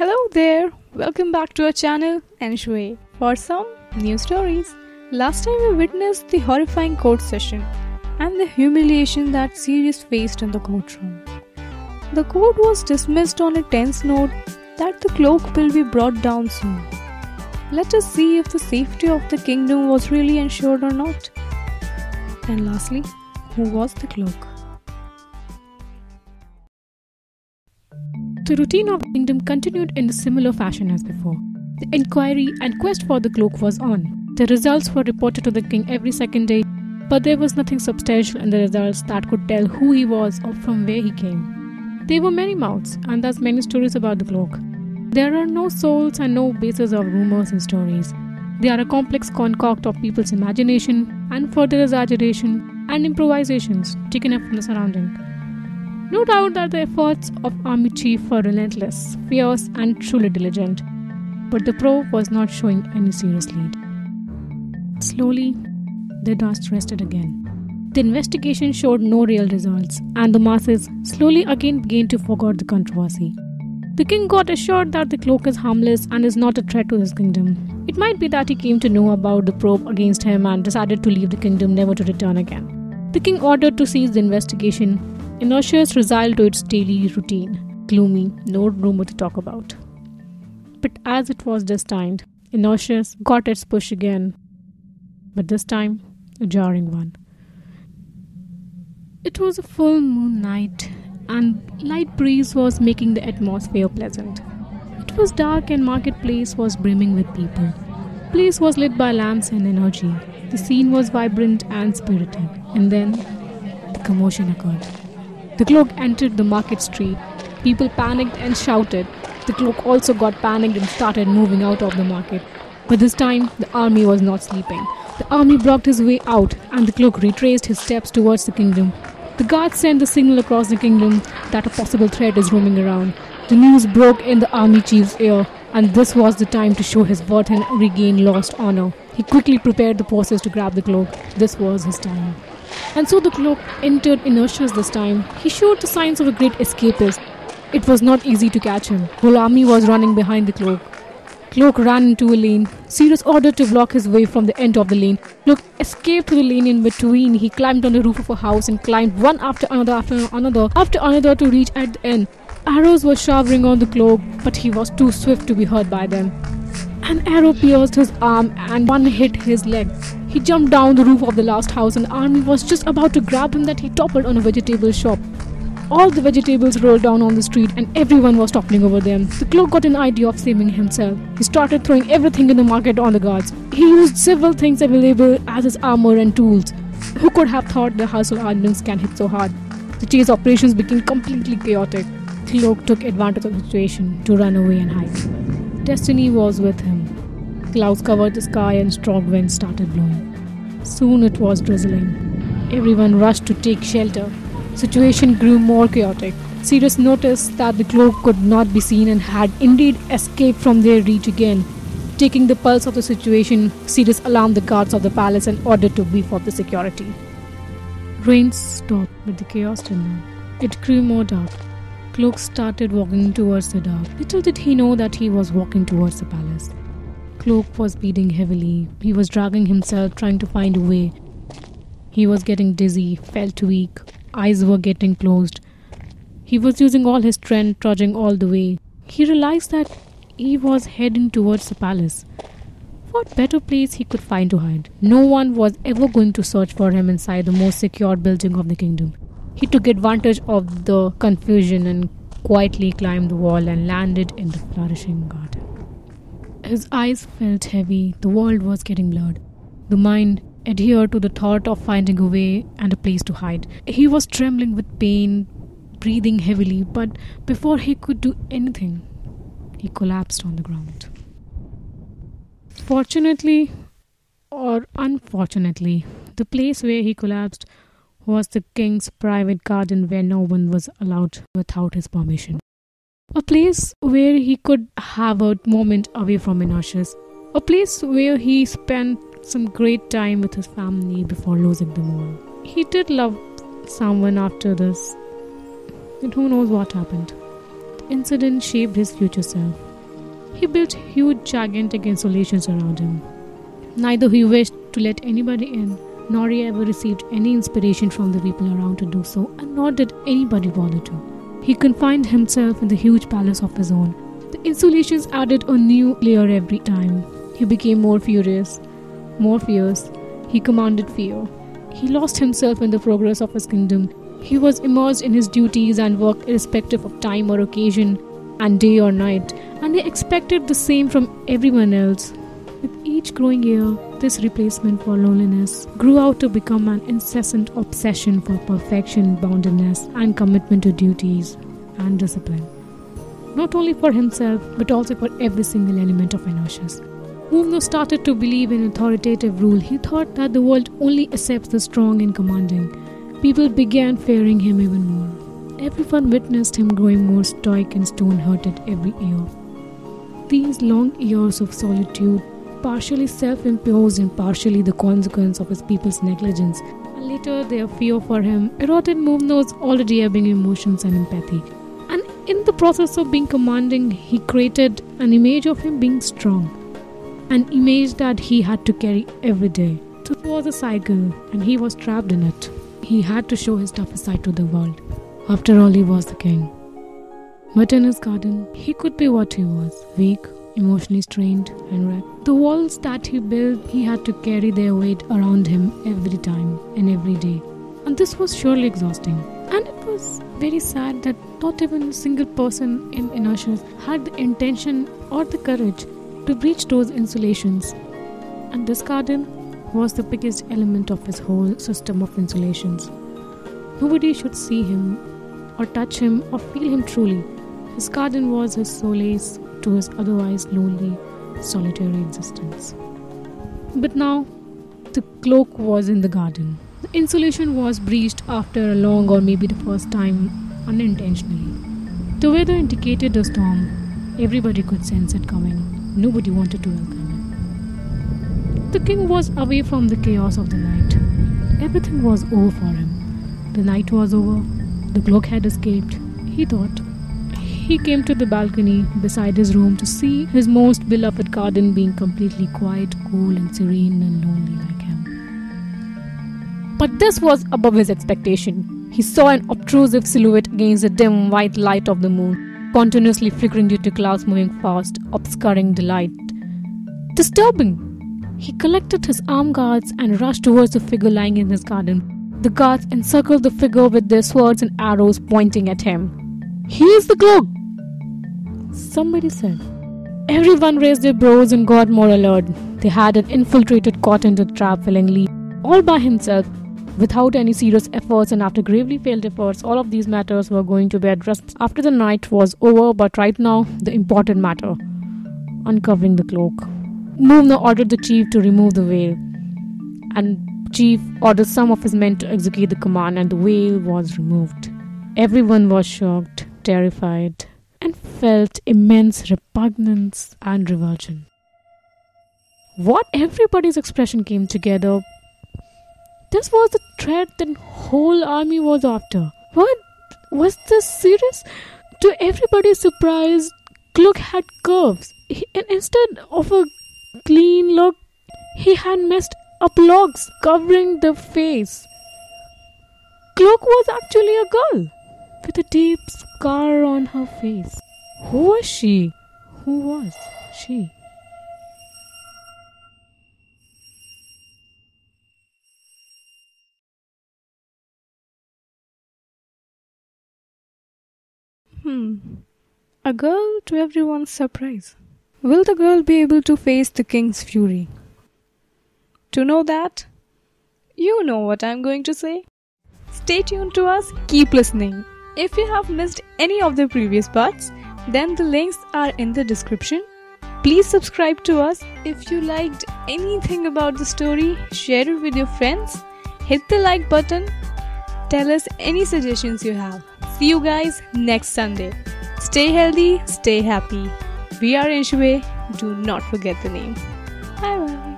Hello there, welcome back to our channel Anshui for some new stories. Last time we witnessed the horrifying court session and the humiliation that Sirius faced in the courtroom. The court was dismissed on a tense note that the cloak will be brought down soon. Let us see if the safety of the kingdom was really ensured or not. And lastly, who was the cloak? The routine of the kingdom continued in a similar fashion as before. The inquiry and quest for the cloak was on. The results were reported to the king every second day, but there was nothing substantial in the results that could tell who he was or from where he came. There were many mouths, and thus many stories about the cloak. There are no souls and no bases of rumors and stories. They are a complex concoct of people's imagination and further exaggeration and improvisations taken up from the surrounding. No doubt that the efforts of army chief were relentless, fierce and truly diligent, but the probe was not showing any serious lead. Slowly, the dust rested again. The investigation showed no real results, and the masses slowly again began to forget the controversy. The king got assured that the cloak is harmless and is not a threat to his kingdom. It might be that he came to know about the probe against him and decided to leave the kingdom never to return again. The king ordered to cease the investigation. Ignatius resiled to its daily routine, gloomy, no rumor to talk about. But as it was destined, Ignatius got its push again, but this time a jarring one. It was a full moon night, and light breeze was making the atmosphere pleasant. It was dark and marketplace was brimming with people. The place was lit by lamps and energy. The scene was vibrant and spirited, and then the commotion occurred. The cloak entered the market street. People panicked and shouted. The cloak also got panicked and started moving out of the market. But this time, the army was not sleeping. The army blocked his way out, and the cloak retraced his steps towards the kingdom. The guards sent the signal across the kingdom that a possible threat is roaming around. The news broke in the army chief's ear, and this was the time to show his worth and regain lost honor. He quickly prepared the forces to grab the cloak. This was his time. And so the cloak entered Ignatius this time. He showed the signs of a great escapist. It was not easy to catch him. Whole army was running behind the cloak. Cloak ran into a lane. Sirius ordered to block his way from the end of the lane. Cloak escaped to the lane in between. He climbed on the roof of a house and climbed one after another to reach at the end. Arrows were showering on the cloak, but he was too swift to be hurt by them. An arrow pierced his arm and one hit his leg. He jumped down the roof of the last house, and the army was just about to grab him that he toppled on a vegetable shop. All the vegetables rolled down on the street and everyone was toppling over them. The cloak got an idea of saving himself. He started throwing everything in the market on the guards. He used several things available as his armor and tools. Who could have thought the household armaments can hit so hard? The chase operations became completely chaotic. Cloak took advantage of the situation to run away and hide. Destiny was with him. Clouds covered the sky and strong winds started blowing. Soon it was drizzling. Everyone rushed to take shelter. Situation grew more chaotic. Sirius noticed that the cloak could not be seen and had indeed escaped from their reach again. Taking the pulse of the situation, Sirius alarmed the guards of the palace and ordered to beef up the security. Rain stopped, but the chaos did not. It grew more dark. Cloak started walking towards the dark. Little did he know that he was walking towards the palace. Cloak was breathing heavily. He was dragging himself, trying to find a way. He was getting dizzy, felt weak. Eyes were getting closed. He was using all his strength, trudging all the way. He realized that he was heading towards the palace. What better place he could find to hide? No one was ever going to search for him inside the most secure building of the kingdom. He took advantage of the confusion and quietly climbed the wall and landed in the flourishing garden. His eyes felt heavy. The world was getting blurred. The mind adhered to the thought of finding a way and a place to hide. He was trembling with pain, breathing heavily, but before he could do anything, he collapsed on the ground. Fortunately or unfortunately, the place where he collapsed was the king's private garden where no one was allowed without his permission. A place where he could have a moment away from Ignatius. A place where he spent some great time with his family before losing them all. He did love someone after this, and who knows what happened. The incident shaped his future self. He built huge, gigantic installations around him. Neither he wished to let anybody in, nor he ever received any inspiration from the people around to do so, and nor did anybody bother to. He confined himself in the huge palace of his own. The installations added a new layer every time. He became more furious, more fierce. He commanded fear. He lost himself in the progress of his kingdom. He was immersed in his duties and worked irrespective of time or occasion, and day or night, and he expected the same from everyone else. With each growing year, this replacement for loneliness grew out to become an incessant obsession for perfection, boundedness, and commitment to duties and discipline. Not only for himself, but also for every single element of Inertius. Mumno started to believe in authoritative rule. He thought that the world only accepts the strong and commanding. People began fearing him even more. Everyone witnessed him growing more stoic and stone-hearted every year. These long years of solitude, partially self-imposed and partially the consequence of his people's negligence, and later their fear for him, eroded Mumno's already ebbing emotions and empathy. And in the process of being commanding, he created an image of him being strong. An image that he had to carry every day. So it was a cycle, and he was trapped in it. He had to show his toughest side to the world. After all, he was the king. But in his garden, he could be what he was: weak, emotionally strained, and wrecked. The walls that he built, he had to carry their weight around him every time and every day. And this was surely exhausting. And it was very sad that not even a single person in Inertius had the intention or the courage to breach those insulations. And this garden was the biggest element of his whole system of insulations. Nobody should see him or touch him or feel him truly. His garden was his solace to his otherwise lonely, solitary existence. But now, the cloak was in the garden. The insulation was breached after a long, or maybe the first time, unintentionally. The weather indicated a storm. Everybody could sense it coming. Nobody wanted to welcome him. The king was away from the chaos of the night. Everything was over for him. The night was over. The cloak had escaped, he thought. He came to the balcony beside his room to see his most beloved garden being completely quiet, cool, and serene and lonely like him. But this was above his expectation. He saw an obtrusive silhouette against the dim white light of the moon, continuously flickering due to clouds moving fast, obscuring the light. Disturbing! He collected his armed guards and rushed towards the figure lying in his garden. The guards encircled the figure with their swords and arrows pointing at him. "He is the cloak!" somebody said. Everyone raised their brows and got more alert. They had infiltrated, caught into the trap willingly, all by himself, without any serious efforts, and after gravely failed efforts. All of these matters were going to be addressed after the night was over, but right now, the important matter: uncovering the cloak. Mumno ordered the chief to remove the veil, and chief ordered some of his men to execute the command, and the veil was removed. Everyone was shocked, terrified, and felt immense repugnance and revulsion. What? Everybody's expression came together. This was the threat the whole army was after. What? Was this serious? To everybody's surprise, Cloak had curves. And instead of a clean look, he had messed up locks covering the face. Cloak was actually a girl with a deep scar on her face. Who was she? Who was she? A girl to everyone's surprise. Will the girl be able to face the king's fury? To know that, you know what I'm going to say. Stay tuned to us, keep listening. If you have missed any of the previous parts, then the links are in the description. Please subscribe to us. If you liked anything about the story, share it with your friends. Hit the like button. Tell us any suggestions you have. See you guys next Sunday. Stay healthy, stay happy. We are Enshway. Do not forget the name. Bye bye.